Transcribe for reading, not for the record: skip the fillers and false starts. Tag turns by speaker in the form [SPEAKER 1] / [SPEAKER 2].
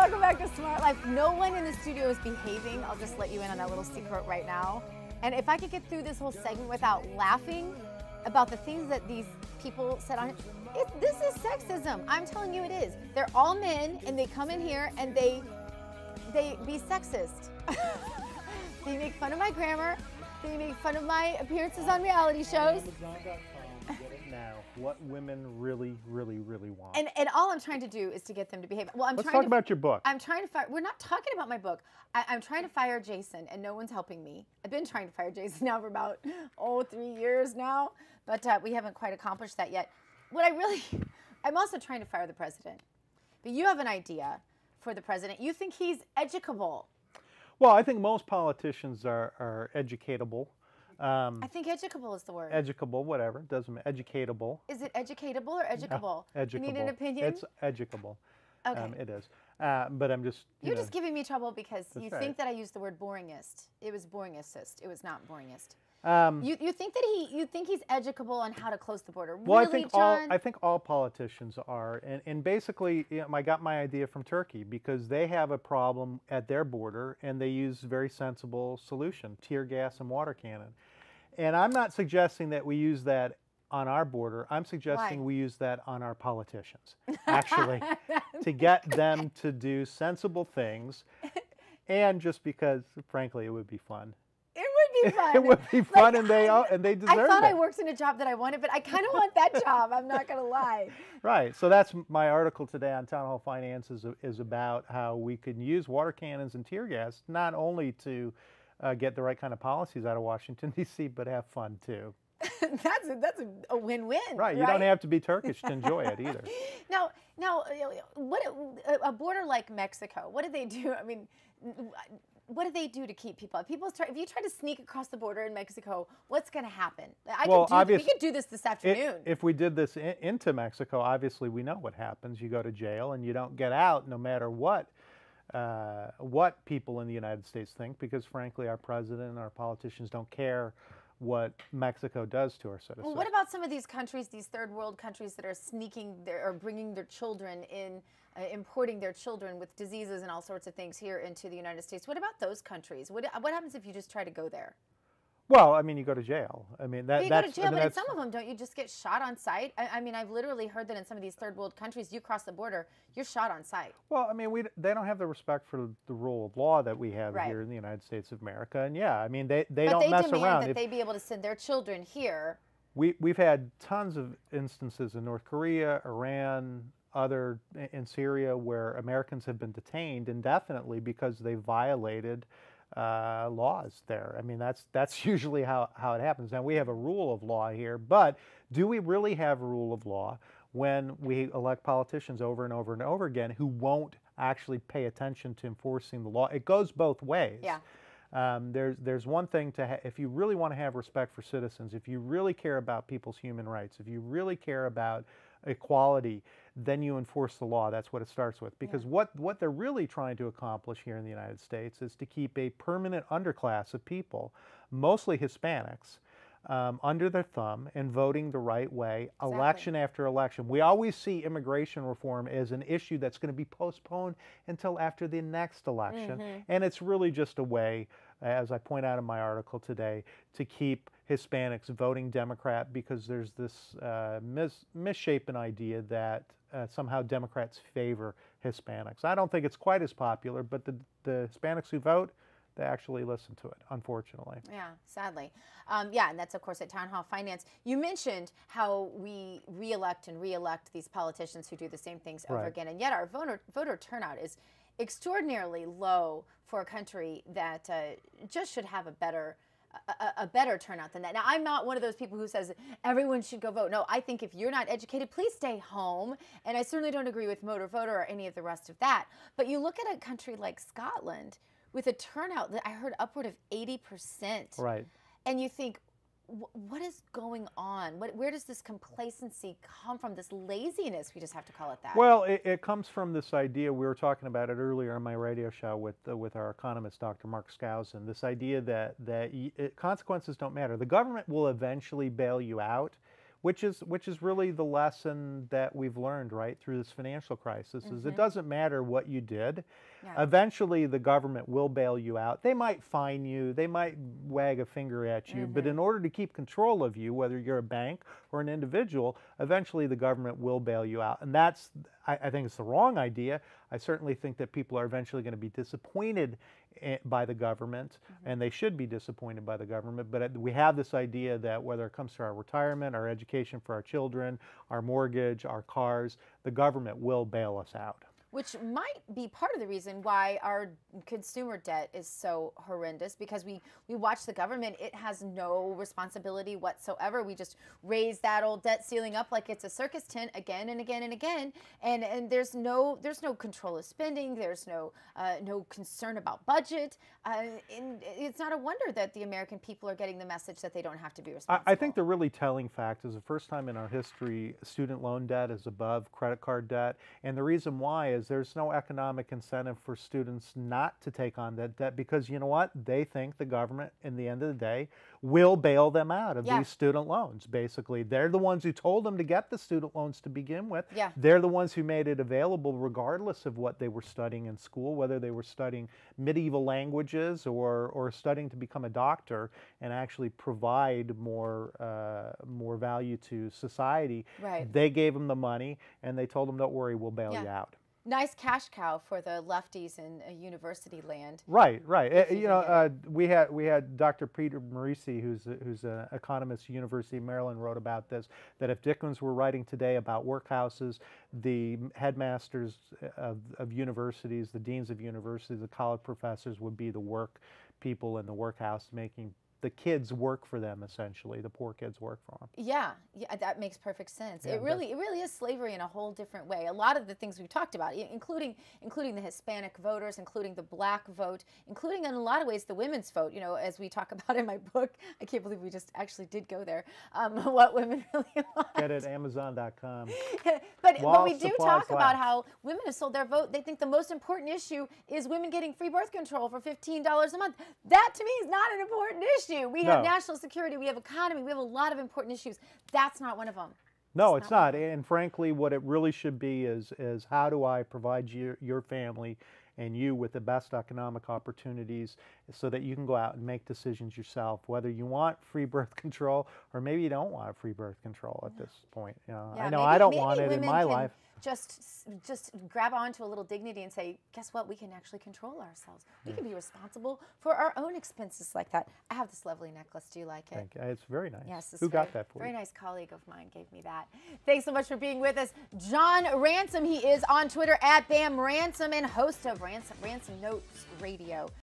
[SPEAKER 1] welcome back to Smart Life. No one in the studio is behaving. I'll just let you in on that little secret right now. And if I could get through this whole segment without laughing about the things that these people said on it, this is sexism. I'm telling you it is. They're all men, and they come in here and they be sexist. They make fun of my grammar. They make fun of my appearances on reality shows.
[SPEAKER 2] Get it now. What women really, really, really want.
[SPEAKER 1] And all I'm trying to do is to get them to behave. Well,
[SPEAKER 2] Let's talk about your book.
[SPEAKER 1] I'm trying to fire. We're not talking about my book. I'm trying to fire Jason, and no one's helping me. I've been trying to fire Jason now for about 3 years now, but we haven't quite accomplished that yet. I'm also trying to fire the president. But you have an idea for the president. You think he's educable.
[SPEAKER 2] Well, I think most politicians are educatable.
[SPEAKER 1] I think educable is the word.
[SPEAKER 2] Educable, whatever. Doesn't matter. Educatable.
[SPEAKER 1] Is it educatable or educable?
[SPEAKER 2] No, educable.
[SPEAKER 1] You need an opinion?
[SPEAKER 2] It's educable.
[SPEAKER 1] Okay.
[SPEAKER 2] It is. But I'm just...
[SPEAKER 1] You're just giving me trouble because you
[SPEAKER 2] right.
[SPEAKER 1] think that I used the word boringist. It was boringist. It was not boringist. You think that he's educable on how to close the border?
[SPEAKER 2] Well,
[SPEAKER 1] really, John?
[SPEAKER 2] I think all politicians are, and basically, I got my idea from Turkey because they have a problem at their border, and they use a very sensible solution: tear gas and water cannon. And I'm not suggesting that we use that on our border. I'm suggesting we use that on our politicians, actually, to get them to do sensible things, and just because, frankly, it would be fun.
[SPEAKER 1] It would be fun.
[SPEAKER 2] It would be fun, and they deserve it.
[SPEAKER 1] I thought I worked in a job that I wanted, but I kind of want that job. I'm not going to lie.
[SPEAKER 2] Right. So that's my article today on Townhall Finance is about how we can use water cannons and tear gas not only to get the right kind of policies out of Washington, D.C., but have fun, too.
[SPEAKER 1] That's a win-win.
[SPEAKER 2] Right. You don't have to be Turkish to enjoy it either.
[SPEAKER 1] Now, what a border like Mexico, what do they do? I mean, what do they do to keep people? If you try to sneak across the border in Mexico, what's going to happen? We could do this afternoon.
[SPEAKER 2] If we did this into Mexico, obviously we know what happens. You go to jail and you don't get out no matter what people in the United States think, because frankly our president and our politicians don't care what Mexico does to our citizens.
[SPEAKER 1] Well, what about some of these countries, these third world countries that are or bringing their children in, importing their children with diseases and all sorts of things here into the United States? What about those countries? What happens if you just try to go there?
[SPEAKER 2] Well, I mean, you go to jail. I mean,
[SPEAKER 1] you go to jail, but in some of them, don't you just get shot on sight? I mean, I've literally heard that in some of these third world countries, you cross the border, you're shot on sight.
[SPEAKER 2] Well, I mean, they don't have the respect for the rule of law that we have here in the United States of America. And yeah, I mean, they don't mess around. But they demand
[SPEAKER 1] that they be able to send their children here.
[SPEAKER 2] We've had tons of instances in North Korea, Iran, in Syria, where Americans have been detained indefinitely because they violated laws there. I mean, that's usually how it happens. Now, we have a rule of law here, but do we really have a rule of law when we elect politicians over and over and over again who won't actually pay attention to enforcing the law? It goes both ways.
[SPEAKER 1] Yeah.
[SPEAKER 2] There's one thing if you really want to have respect for citizens, if you really care about people's human rights, if you really care about equality, then you enforce the law. That's what it starts with. Because what they're really trying to accomplish here in the United States is to keep a permanent underclass of people, mostly Hispanics, under their thumb and voting the right way, election after election. We always see immigration reform as an issue that's going to be postponed until after the next election. And it's really just a way, as I point out in my article today, to keep Hispanics voting Democrat, because there's this misshapen idea that somehow Democrats favor Hispanics. I don't think it's quite as popular, but the Hispanics who vote, they actually listen to it, unfortunately.
[SPEAKER 1] Yeah, sadly. Yeah, and that's, of course, at Townhall Finance. You mentioned how we re-elect these politicians who do the same things over again, and yet our voter turnout is extraordinarily low for a country that just should have a better turnout than that. Now, I'm not one of those people who says everyone should go vote. No, I think if you're not educated, please stay home. And I certainly don't agree with motor voter or any of the rest of that. But you look at a country like Scotland with a turnout that I heard upward of 80%.
[SPEAKER 2] Right.
[SPEAKER 1] And you think, what is going on? Where does this complacency come from, this laziness, we just have to call it that?
[SPEAKER 2] Well, it comes from this idea, we were talking about it earlier on my radio show with our economist, Dr. Mark Skousen, this idea that consequences don't matter. The government will eventually bail you out which is really the lesson that we've learned right through this financial crisis. Is it doesn't matter what you did. Eventually, the government will bail you out. They might fine you, they might wag a finger at you, but in order to keep control of you, whether you're a bank or an individual, eventually the government will bail you out. And that's, I think it's the wrong idea. I certainly think that people are eventually going to be disappointed by the government, and they should be disappointed by the government. But we have this idea that whether it comes to our retirement, our education for our children, our mortgage, our cars, the government will bail us out.
[SPEAKER 1] Which might be part of the reason why our consumer debt is so horrendous, because we watch the government. It has no responsibility whatsoever. We just raise that old debt ceiling up like it's a circus tent again and again and again, and there's no control of spending. There's no concern about budget, and it's not a wonder that the American people are getting the message that they don't have to be responsible.
[SPEAKER 2] I think the really telling fact is the first time in our history student loan debt is above credit card debt, and the reason why is there's no economic incentive for students not to take on that debt, because you know what? They think the government, in the end of the day, will bail them out of these student loans. Basically, they're the ones who told them to get the student loans to begin with. They're the ones who made it available regardless of what they were studying in school, whether they were studying medieval languages or studying to become a doctor and actually provide more value to society. They gave them the money and they told them, don't worry, we'll bail you out.
[SPEAKER 1] Nice cash cow for the lefties in university land.
[SPEAKER 2] Right. You know, we had Dr. Peter Marisi, who's an economist at University of Maryland, wrote about this, that if Dickens were writing today about workhouses, the headmasters of universities, the deans of universities, the college professors would be the work people in the workhouse, making the kids work for them, essentially. The poor kids work for them. Yeah,
[SPEAKER 1] that makes perfect sense. It really is slavery in a whole different way. A lot of the things we've talked about, including the Hispanic voters, including the black vote, including in a lot of ways the women's vote. You know, as we talk about in my book, I can't believe we just actually did go there. What women really want.
[SPEAKER 2] Get it, Amazon.com.
[SPEAKER 1] but we do talk about how women have sold their vote. They think the most important issue is women getting free birth control for $15 a month. That to me is not an important issue. We have national security, we have economy, we have a lot of important issues. That's not one of them.
[SPEAKER 2] No, it's not. And frankly, what it really should be is how do I provide your family and you with the best economic opportunities so that you can go out and make decisions yourself, whether you want free birth control or maybe you don't want free birth control at this point. You know, I know I don't want it in my life.
[SPEAKER 1] Just grab onto a little dignity and say, guess what? We can actually control ourselves. We can be responsible for our own expenses like that. I have this lovely necklace. Do you like it?
[SPEAKER 2] Thank you. It's very nice.
[SPEAKER 1] Yes,
[SPEAKER 2] who got that for you?
[SPEAKER 1] Very nice colleague of mine gave me that. Thanks so much for being with us. John Ransom, he is on Twitter at BamRansom and host of Ransom Notes Radio.